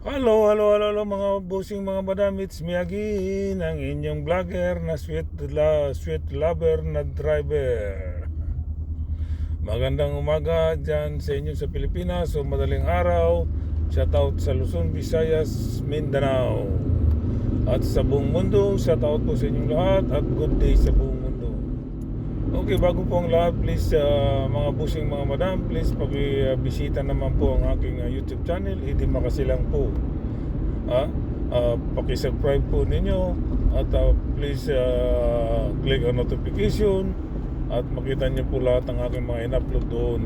Hello mga bossing mga madam, it's me again, ang inyong vlogger na sweet lover na driver. Magandang umaga dyan sa inyo sa Pilipinas o madaling araw. Shout out sa Luzon, Visayas, Mindanao at sa buong mundo. Shout out po sa inyong lahat at good day sa buong mundo. Okay, bago po ang lahat, please mga busing mga madam, please pag-bisita naman po ang aking YouTube channel, Idi Makasilang po. Paki-subscribe po ninyo at please click on notification at makita niyo po lahat ng aking mga in-upload doon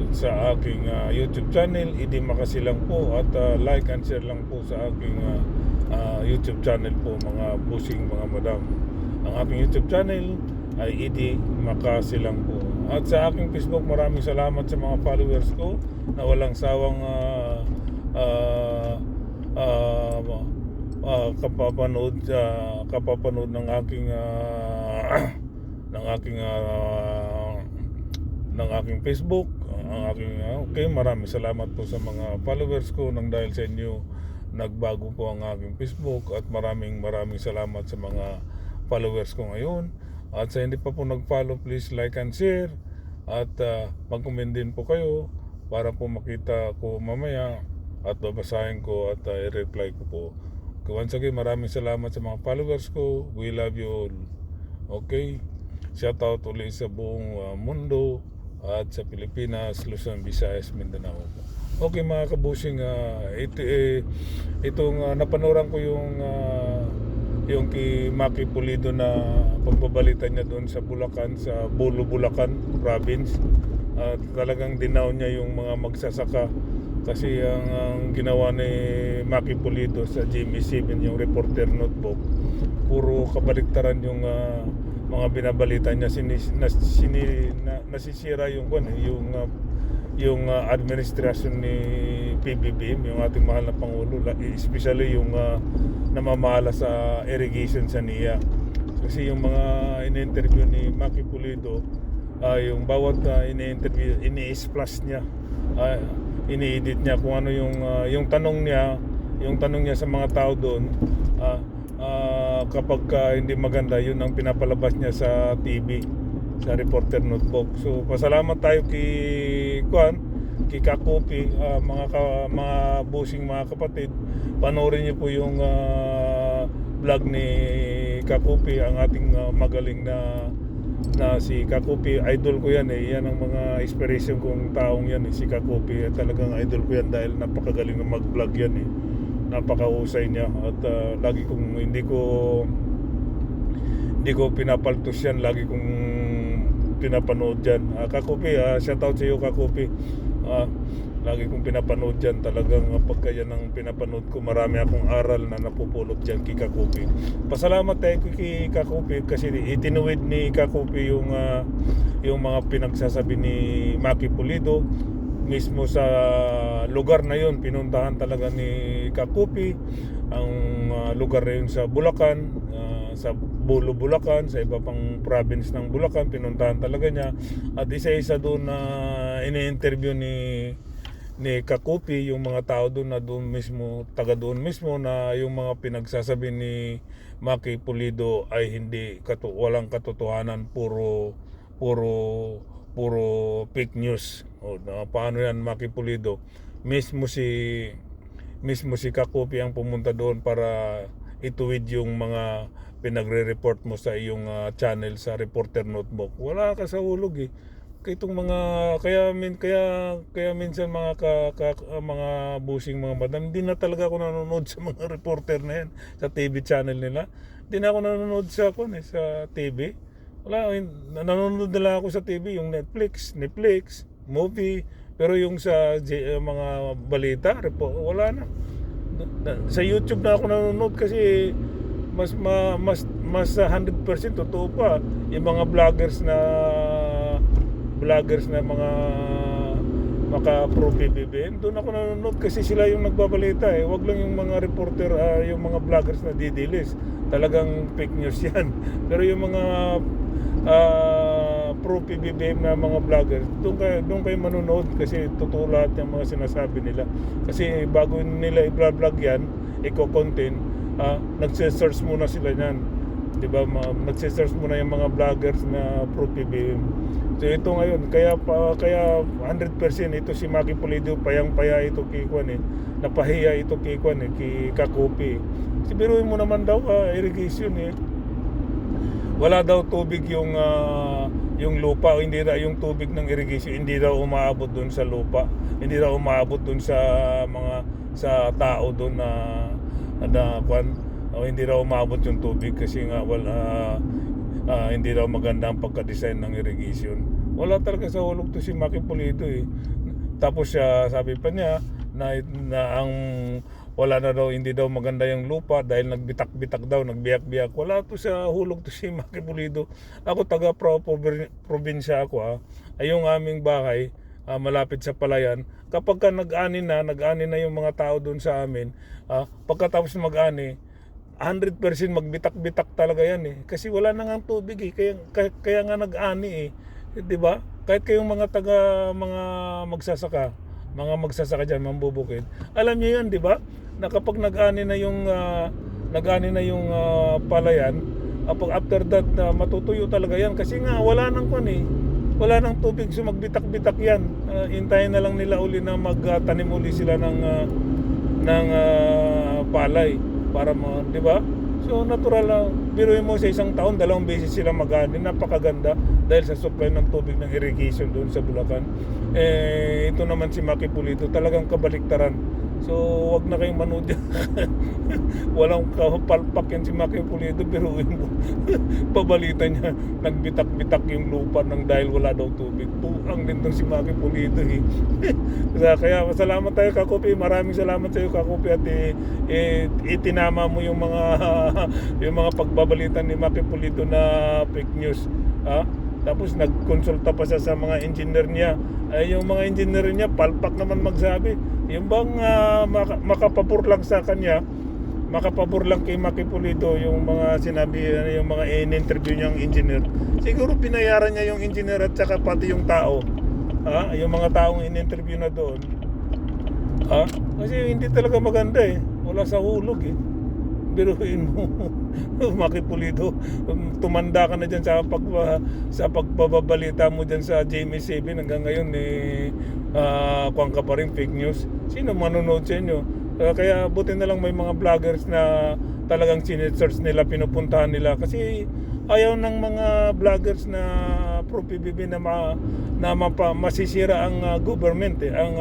sa aking YouTube channel, Idi Makasilang po, at like and share lang po sa aking YouTube channel po mga busing mga madam. Ang aking YouTube channel ay Idi Makasilang po. At sa aking Facebook, maraming salamat sa mga followers ko na walang sawang kapapanood ng aking ng aking Facebook, ang aking okay, maraming salamat po sa mga followers ko. Nang dahil sa inyo nagbago po ang aking Facebook, at maraming salamat sa mga followers ko ngayon. At sa hindi pa po nag-follow, please like and share at mag-comment din po kayo para po makita ko mamaya at babasahin ko at i-reply ko po. Once again, maraming salamat sa mga followers ko. We love you all. Okay? Shout out ulit sa buong mundo at sa Pilipinas, Luzon, Visayas, Mindanao. Okay mga kabusing, itong napanoran ko yung kay Maki Pulido na pagbabalita niya doon sa Bulacan, sa Bolo, Bulacan province. Talagang dinaw niya yung mga magsasaka kasi ang ginawa ni Maki Pulido sa GMA7, yung Reporter Notebook, puro kabaliktaran yung mga binabalita niya. Nasisira yung administrasyon ni PBBM, yung ating mahal na Pangulo, especially yung namamahala sa irrigation sa NIA. Kasi yung mga in-interview ni Maki Pulido, yung bawat in-interview, ini-splash niya, ini-edit niya kung ano yung tanong niya sa mga tao doon. Kapag hindi maganda, yun ang pinapalabas niya sa TV, sa Reporter Notebook. So pasalamat tayo kay Kakopi, mga busing mga kapatid. Panoorin niyo po yung vlog ni Kakopi, ang ating magaling na si Kakopi. Idol ko yan yan ang mga inspiration kong taong yan si Kakopi. Talagang idol ko yan dahil napakagaling na mag-vlog yan napakahusay niya, at lagi kong hindi ko pinapaltos yan, lagi kong pinapanood yan. Kakopi, shout out sa iyo Kakopi. Lagi kong pinapanood yan. Talagang pagka yan ang pinapanood ko, marami akong aral na napupulot dyan kay Kakopi. Pasalamat tayo kay Kakopi kasi itinuwid ni Kakopi yung mga pinagsasabi ni Maki Pulido mismo sa lugar na yun. Pinuntahan talaga ni Kakopi ang lugar na yun sa Bulacan, sa Bolo, Bulacan, sa iba pang province ng Bulacan. Pinuntahan talaga niya, at isa-isa doon na ini-interview ni Kakopi yung mga tao doon na doon mismo, taga doon mismo, na yung mga pinagsasabi ni Maki Pulido ay walang katotohanan, puro fake news. Paano yan Maki Pulido? Mismo si Kakopi ang pumunta doon para ituwid yung mga pinagre-report mo sa iyong channel sa Reporter Notebook. Wala ka sa hulog itong mga kaya minsan mga busing mga madam, hindi na talaga ako nanonood sa mga reporter na yan sa TV channel nila. Hindi na ako nanonood sa TV. Wala, nanonood na lang ako sa TV, yung Netflix, movie, pero yung sa mga balita, wala na. Sa YouTube na ako nanonood kasi mas 100% totoo pa yung mga vloggers na mga maka pro PBBM. Doon ako nanonood kasi sila yung nagbabalita wag lang yung mga reporter, yung mga vloggers na didilis. Talagang fake news yan. Pero yung mga pro PBBM na mga vlogger, doon kayo manonood kasi totoo lahat yung mga sinasabi nila. Kasi bago nila i-vlog yan, i-content, nagse-search muna sila niyan. 'Di ba? Nagse-search muna yung mga vloggers na pro PBBM. So ito ngayon, kaya 100% ito si Maki Pulido, payang-paya ito kay Kwan napahiya ito kay Kwan kay Kakupi. Sibiruin mo naman daw irrigation wala daw tubig yung lupa, o hindi raw yung tubig ng irrigation hindi raw umaabot doon sa lupa, hindi raw umaabot doon sa sa tao doon na Kwan, o hindi raw umabot yung tubig kasi nga hindi raw maganda ang pagka-design ng irrigation. Wala talaga sa hulog to si Maki Pulido Tapos sabi pa niya na ang wala na daw, hindi daw maganda yung lupa dahil nagbitak-bitak daw, nagbiyak-biyak. Wala to sa hulog to si Maki Pulido. Ako taga probinsya ako ay yung aming bahay malapit sa Palayan. Kapag ka nag-ani na yung mga tao doon sa amin, pagkatapos mag-ani 100% magbitak-bitak talaga yan kasi wala na nga tubig kaya nga nag-ani 'di ba? Kahit kayong mga magsasaka diyan, mambubukid, alam niyo yan 'di ba, na kapag nag-ani na yung palayan, after that matutuyo talaga yan kasi nga wala nang tubig, so magbitak-bitak yan. Hintayin na lang nila uli na magtanim uli sila ng palay para di ba? So natural lang, biruin mo sa isang taon 2 beses sila mag-ani, napakaganda dahil sa supply ng tubig ng irrigation doon sa Bulacan. Ito naman si Maki Pulido talagang kabaliktaran. So wag na kayong manood yan. Walang kapalpak yan si Maki Pulido, biruin mo. Pabalita niya, nagbitak-bitak yung lupa ng dahil wala daw tubig. Buang din si Maki Pulido Kaya salamat tayo Kakupi, maraming salamat sa iyo Kakupi, at itinama mo yung mga pagbabalita ni Maki Pulido na fake news. Tapos nagkonsulta pa siya sa mga engineer niya. Yung mga engineer niya palpak naman magsabi. Yung bang makapabor lang sa kanya, makapabor lang kay Maki Pulido yung mga sinabi, yung mga in-interview niyang engineer. Siguro binayaran niya yung engineer at saka pati yung tao. Yung mga taong in-interview na doon. Kasi hindi talaga maganda wala sa hulog biruin mo. Maki Pulido, tumanda ka na dyan sa pagbabalita mo dyan sa GMA7 hanggang ngayon kuwang ka pa rin fake news. Sino manonood sa inyo? Kaya buti na lang may mga vloggers na talagang sinesearch nila, pinupuntahan nila kasi ayaw ng mga vloggers na pro PBB na masisira ang government ang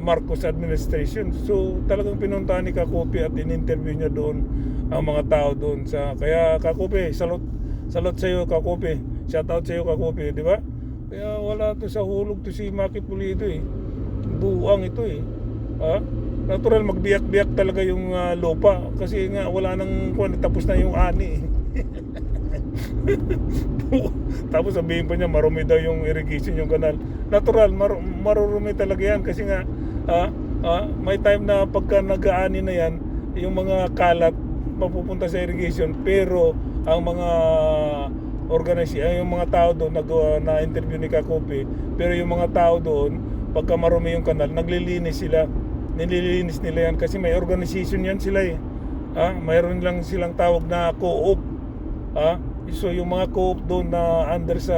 Marcos administration. So talagang pinuntahan ni Kakupi at in-interview niya doon ang mga tao doon kaya Kakupi, salute sa iyo Kakupi, shout out sa iyo Kakupi, di ba? Kaya wala to sa hulog to si Maki Pulido buang ito natural magbiyak-biyak talaga yung lupa kasi nga wala nang tapos na yung ani Tapos sabihin pa niya marumi daw yung irrigation, yung kanal. Natural, marurumi talaga yan kasi nga may time na pagka nag-aani na yan, yung mga kalat mapupunta sa irrigation, pero ang mga yung mga tao doon na-interview ni Kakupi, pero yung mga tao doon pagka marumi yung kanal, nililinis nila yan kasi may organization yan sila mayroon lang silang tawag na co-op. So yung mga co-op doon na under sa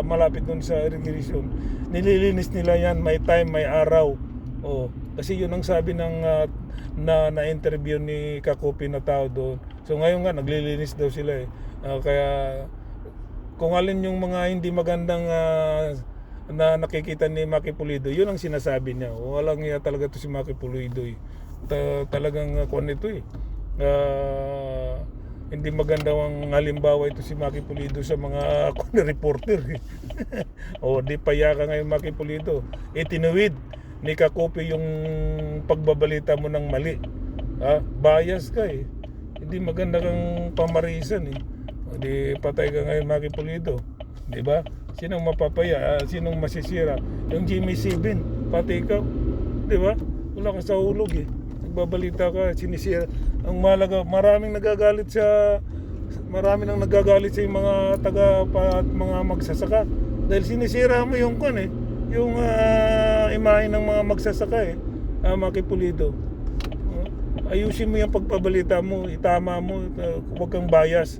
malapit doon sa irrigation, nililinis nila yan, may time, may araw. Kasi yun ang sabi ng na-interview ni Kakupi na tao doon. So ngayon nga naglilinis daw sila kaya kung alin yung mga hindi magandang na nakikita ni Maki Pulido, yun ang sinasabi niya. Walang iya talaga to si Maki Pulido talagang kuwan ito hindi maganda ang halimbawa ito si Maki Pulido sa mga reporter di payaka ngayon Maki Pulido. Tinuwid ni Kakupi yung pagbabalita mo ng mali. Bias ka hindi maganda kang pamarisan di patay ka ngayon Maki Pulido, di ba? Sinong mapapaya, sinong masisira? Yung GMA7, pati ikaw, di ba? Wala ka sa hulog nagbabalita ka, sinisira. Ang malaga, maraming nagagalit sa marami nang nagagalit sa mga taga at mga magsasaka dahil sinisira mo yung yung imahe ng mga magsasaka Maki Pulido. Ayusin mo yung pagpabalita mo, itama mo, huwag kang bias.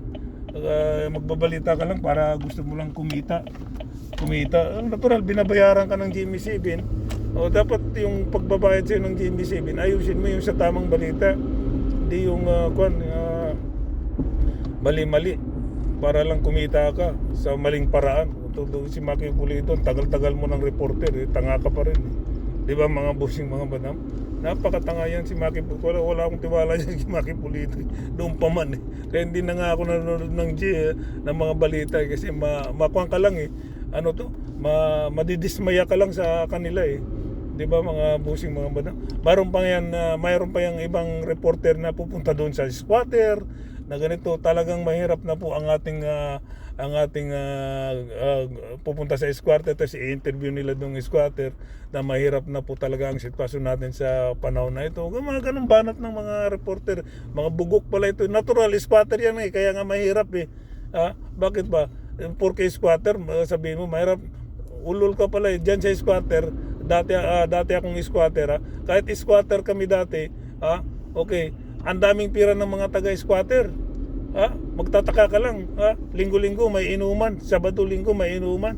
Magbabalita ka lang para gusto mo lang kumita. Natural, binabayaran ka ng GMA7. Dapat yung pagbabayad sa'yo ng GMA7, ayusin mo yung sa tamang balita. Hindi yung mali-mali para lang kumita ka sa maling paraan. Si Maki Pulido, tagal-tagal mo ng reporter, tanga ka pa rin. Di ba mga bossing, mga madam? Napakatanga yan si Maki Pulido. Wala akong tiwala dyan si Maki Pulido. Doon pa man Kaya hindi na nga ako nanonood ng ng mga balita kasi makuha ka lang madidismaya ka lang sa kanila Di ba mga bossing, mga madam? Mayroon pa yung ibang reporter na pupunta doon sa squatter na ganito. Talagang mahirap na po ang ating pupunta sa squatter tapos i-interview nila doong squatter na mahirap na po talaga ang sitwasyon natin sa panahon na ito. Mga ganun banat ng mga reporter, mga bugok pala ito. Natural, squatter yan kaya nga mahirap Bakit ba? Porque squatter, sabihin mo mahirap, ulol ka pala dyan sa squatter. Dati akong squatter Kahit squatter kami dati okay, ang daming pira ng mga taga-squatter magtataka ka lang linggo-linggo may inuman, Sabado-Linggo may inuman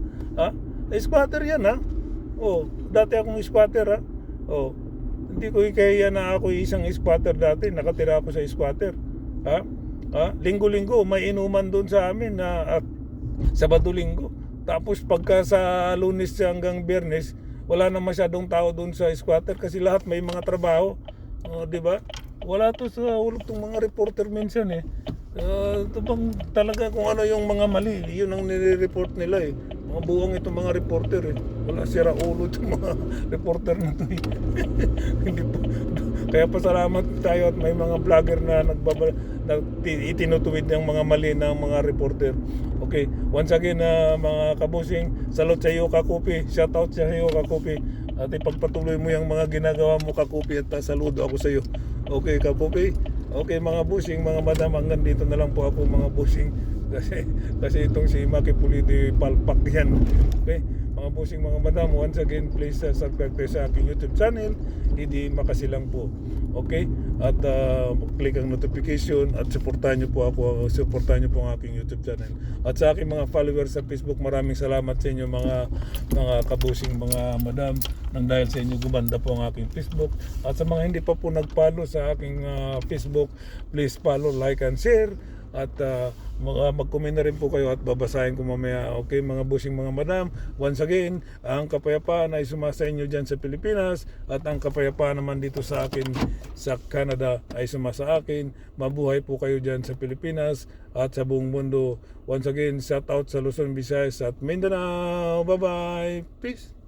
squatter yan dati akong squatter hindi ko ikaya na ako isang squatter dati, nakatira ako sa squatter linggo-linggo may inuman doon sa amin at Sabado-Linggo. Tapos pagka sa Lunes hanggang Biyernes wala na masyadong tao doon sa squatter kasi lahat may mga trabaho. Di ba? Wala to sa ulog tong mga reporter minsan ito bang talaga kung ano yung mga mali, yun ang nire-report nila mga buwang itong mga reporter wala, sira ulo itong mga reporter na to Hindi pa. Kaya pasalamat tayo at may mga vlogger na itinutuwid ng mga mali ng mga reporter. Okay, once again mga kabusing, salute sa iyo Kakupi, shout out sa iyo Kakupi, at ipagpatuloy mo yung mga ginagawa mo Kakupi at saludo ako sa iyo. Okay Kakupi. Okay mga busing, mga madam, hanggang dito na lang po ako mga busing kasi itong si Maki Pulido palpak yan. Okay mga busing, mga madam, once again please subscribe kayo sa aking YouTube channel, hindi makasilang po. Okay, at click ang notification at supportahan niyo po ako, supportahan niyo po ang aking YouTube channel. At sa aking mga followers sa Facebook, maraming salamat sa inyo mga kabusing, mga madam, nang dahil sa inyo gumanda po ang aking Facebook. At sa mga hindi pa po nag-follow sa aking Facebook, please follow, like and share. At mag-comment na rin po kayo at babasahin ko mamaya. Okay mga busing, mga madam, once again, ang kapayapaan ay sumasa inyo dyan sa Pilipinas at ang kapayapaan naman dito sa akin sa Canada ay sumasa akin. Mabuhay po kayo dyan sa Pilipinas at sa buong mundo. Once again, shout out sa Luzon, Visayas at Mindanao. Bye bye, peace.